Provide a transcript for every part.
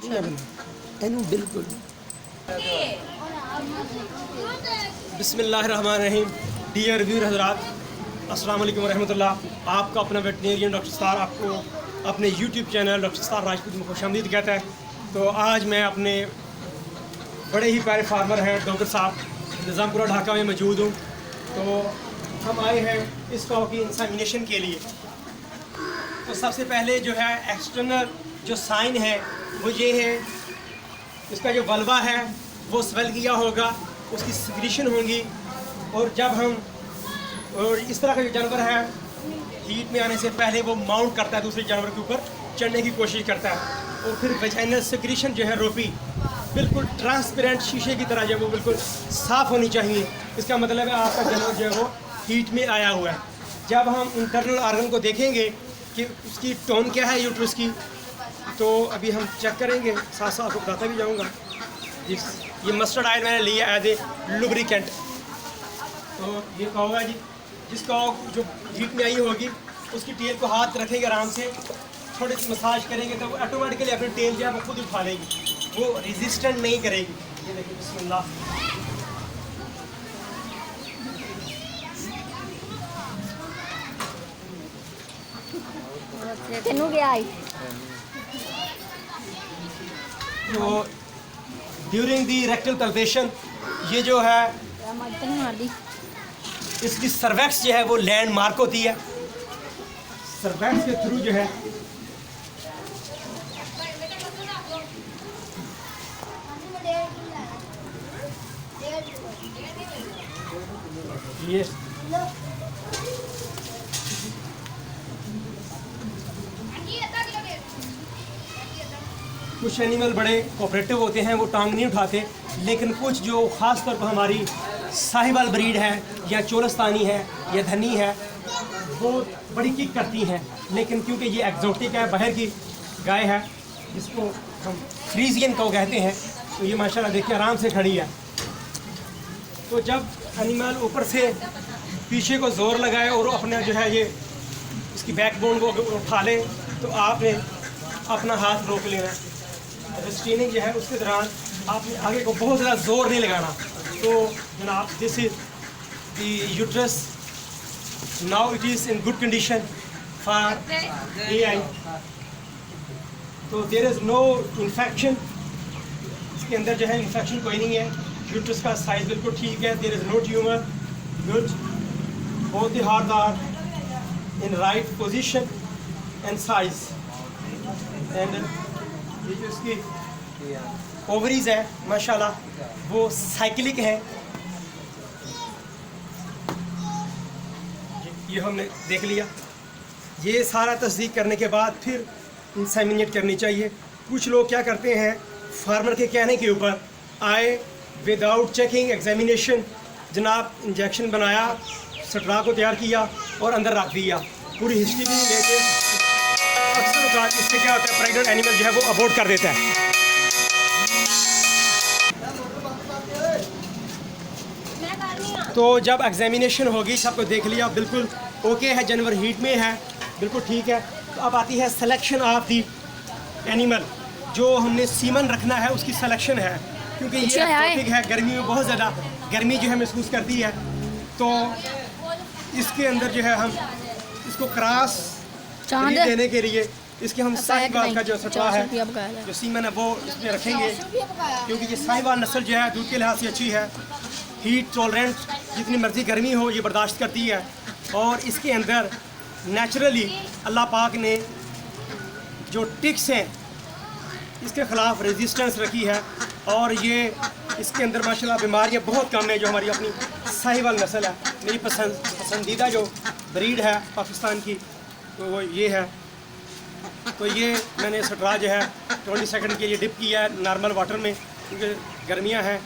Inu बिल्कुल। बिस्मिल्लाहिर्रहमानिर्रहीम। Dear viewer हज़रात, अस्सलाम वालेकुम रहमतुल्लाह। आपका अपना वेटनेरियन डॉक्टर सत्तार आपको अपने YouTube channel doctor Sattar Rajput में खुशामदीद कहता है। तो आज मैं अपने बड़े ही प्यारे फार्मर हैं डॉक्टर साहब निज़ामपुरा ढाका में मौजूद हूँ। तो हम आए हैं इस कॉ की इंसेमिनेशन के लिए। तो सबसे पहले जो है एक्सटर्नल जो साइन है वो ये है, इसका जो वल्वा है वो स्वेल किया होगा, उसकी सिक्रीशन होंगी। और जब हम और इस तरह का जो जानवर है हीट में आने से पहले वो माउंट करता है, दूसरे जानवर के ऊपर चढ़ने की कोशिश करता है। और फिर वेजाइनल सिक्रीशन जो है रोपी बिल्कुल ट्रांसपेरेंट शीशे की तरह जो वो बिल्कुल साफ़ होनी चाहिए। इसका मतलब है आपका जानवर जो है वो हीट में आया हुआ है। जब हम इंटरनल आर्गन को देखेंगे कि उसकी टोन क्या है यूट्रस की, तो अभी हम चेक करेंगे, साथ साथ आपको बताता भी जाऊँगा। ये मस्टर्ड ऑयल मैंने लिया एज ए लुब्रिकेंट। तो ये कहोगा जी जिसका जो हीट में आई होगी उसकी टेल को हाथ रखेंगे, आराम से थोड़ी सी मसाज करेंगे तो वो ऑटोमेटिकली अपनी टेल जो है वो खुद उठा लेगी, वो रेजिस्टेंट नहीं करेगी। ये देखिए बिस्मिल्लाह। तो ड्यूरिंग दी रेक्टल पल्पेशन ये जो है इसकी सर्वैक्स जो है वो लैंड मार्क होती है। सर्वैक्स के थ्रू जो है ये कुछ एनिमल बड़े कोऑपरेटिव होते हैं, वो टांग नहीं उठाते, लेकिन कुछ जो ख़ास तौर पर हमारी साहिवाल ब्रीड है या चोलस्तानी है या धनी है वो बड़ी किक करती हैं। लेकिन क्योंकि ये एक्जोटिक है, बाहर की गाय है जिसको हम फ्रीजियन को कहते हैं, तो ये माशाल्लाह देखिए आराम से खड़ी है। तो जब एनिमल ऊपर से पीछे को ज़ोर लगाए और अपना जो है ये इसकी बैकबोन को उठा ले, तो आपने अपना हाथ रोक लेना है। स्ट्रेनिंग जो है उसके दौरान आपने आगे को बहुत ज़्यादा ज़ोर नहीं लगाना। तो जनाब this is the uterus, now it is in good condition for AI। तो देयर इज़ नो इन्फेक्शन, इसके अंदर जो है इन्फेक्शन कोई नहीं है। यूट्रस का साइज़ बिल्कुल ठीक है, there is no tumour, good. Both the heart are in right position and size. And ये जो इसकी ओवरीज है माशाल्लाह वो साइक्लिक है। ये हमने देख लिया। ये सारा तस्दीक करने के बाद फिर इंसेमिनेट करनी चाहिए। कुछ लोग क्या करते हैं, फार्मर के कहने के ऊपर आए विदाउट चेकिंग एग्जामिनेशन, जनाब इंजेक्शन बनाया, स्ट्रा को तैयार किया और अंदर रख दिया, पूरी हिस्ट्री भी लेके अक्सर औक़ात इससे क्या होता है प्रेग्नेंट एनिमल जो है वो अबॉर्ट कर देता है। तो जब एग्जामिनेशन होगी, सबको देख लिया बिल्कुल ओके है, जानवर हीट में है, बिल्कुल ठीक है। तो अब आती है सिलेक्शन ऑफ दी एनिमल। जो हमने सीमन रखना है उसकी सिलेक्शन है, क्योंकि ये एक्सोटिक है, गर्मी में बहुत ज़्यादा गर्मी जो है महसूस करती है। तो इसके अंदर जो है हम इसको क्रॉस देने के लिए इसके हम साहिवाल का जो सटवा है, जो सीमन है वो इसमें रखेंगे, क्योंकि ये साहिवाल नस्ल जो है दूध के लिहाज से अच्छी है, हीट टॉलरेंट, जितनी मर्ज़ी गर्मी हो ये बर्दाश्त करती है। और इसके अंदर नेचुरली अल्लाह पाक ने जो टिक्स हैं इसके ख़िलाफ़ रेजिस्टेंस रखी है। और ये इसके अंदर माशाल्लाह बीमारियां बहुत कम है। जो हमारी अपनी साहिवाल नस्ल है, मेरी पसंदीदा जो ब्रीड है पाकिस्तान की, तो वो ये है। तो ये मैंने स्ट्रा जो है 20 सेकंड के लिए डिप किया है नॉर्मल वाटर में, क्योंकि गर्मियाँ हैं।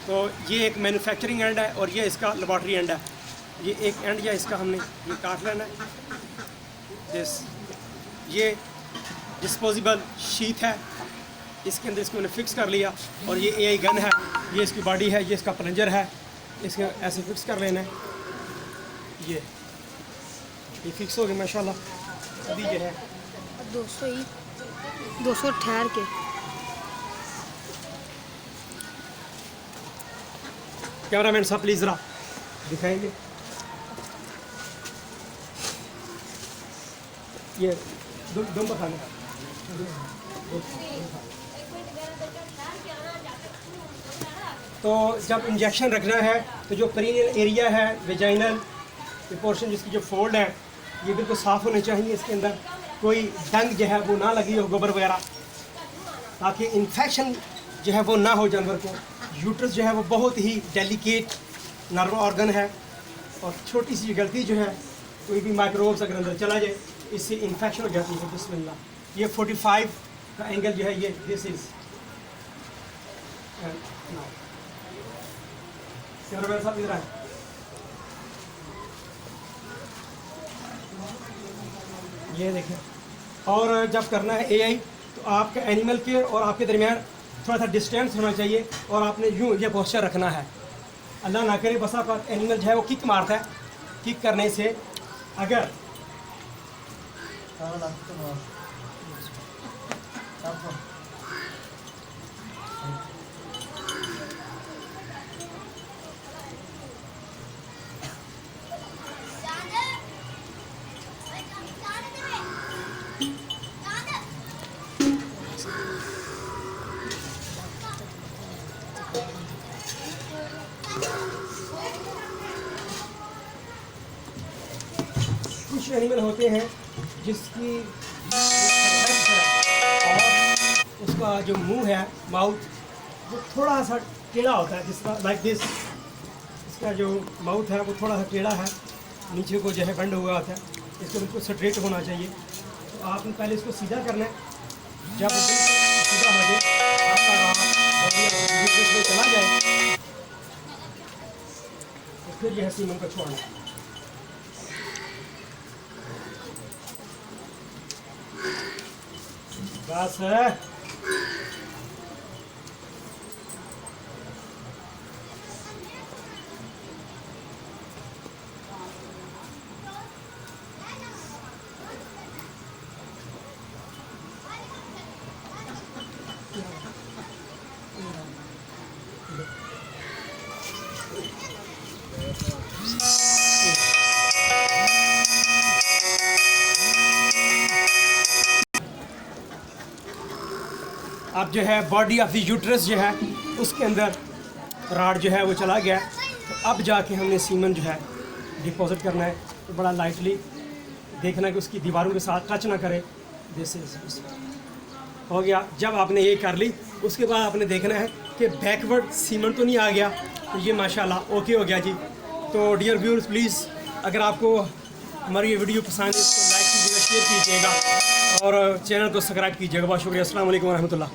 तो ये एक मैन्युफैक्चरिंग एंड है और ये इसका लेबॉर्ट्री एंड है। ये एक एंड या इसका हमने ये काट लेना है। ये डिस्पोजेबल शीट है, इसके अंदर इसको मैंने फिक्स कर लिया। और ये AI गन है, ये इसकी बॉडी है, ये इसका प्लंजर है, इसके ऐसे फिक्स कर लेना है। ये फिक्स हो गया माशाल्लाह। अभी जो है 200 ठहर के कैमरामैन साहब प्लीज़ ज़रा दिखाएंगे। ये दम बखाने तो जब इंजेक्शन रखना है तो जो पेरिनियल एरिया है, वेजाइनल पोर्शन जिसकी जो फोल्ड है, ये बिल्कुल साफ़ होने चाहिए। इसके अंदर कोई डंग जो है वो ना लगी हो, गोबर वगैरह, ताकि इन्फेक्शन जो है वो ना हो जानवर को। यूट्रस जो है वो बहुत ही डेलिकेट नर्व ऑर्गन है और छोटी सी गलती जो है, कोई भी माइक्रोब्स अगर अंदर चला जाए, इससे इन्फेक्शन हो जाती है। बिस्मिल्लाह। ये 45 का एंगल जो है, ये दिस इज़ साहब इधर आए। ये देखें। और जब करना है एआई तो आपके एनिमल के और आपके दरमियान थोड़ा सा डिस्टेंस होना चाहिए और आपने यूँ ये पोस्चर रखना है। अल्लाह ना करे बसा का एनिमल जो है वो किक मारता है, किक करने से अगर कुछ एनिमल होते हैं जिसकी और उसका जो मुंह है, माउथ, वो थोड़ा सा टेढ़ा होता है, जिसका लाइक दिस। इसका जो माउथ है वो थोड़ा सा टेढ़ा है, नीचे को जो है बंद हुआ होता है। इसको बिल्कुल स्ट्रेट होना चाहिए। तो आपने पहले इसको सीधा करना है। जब बिल्कुल सीधा हो जाए, आपका रात में चला जाए, तो फिर यह सीमन को छोड़ना है। बस है। अब जो है बॉडी ऑफ द यूट्रस जो है उसके अंदर राड जो है वो चला गया। तो अब जाके हमने सीमन जो है डिपॉजिट करना है। तो बड़ा लाइटली देखना है कि उसकी दीवारों के साथ टच ना करे। जैसे हो गया। जब आपने ये कर ली, उसके बाद आपने देखना है कि बैकवर्ड सीमन तो नहीं आ गया। तो ये माशाल्लाह ओके हो गया जी। तो डियर व्यूअर्स, प्लीज़ अगर आपको हमारी ये वीडियो पसंद है, इसको लाइक कीजिएगा, शेयर कीजिएगा और चैनल को सब्सक्राइब कीजिएगा। बहुत शुक्रिया। अस्सलाम वालेकुम रहमतुल्लाह।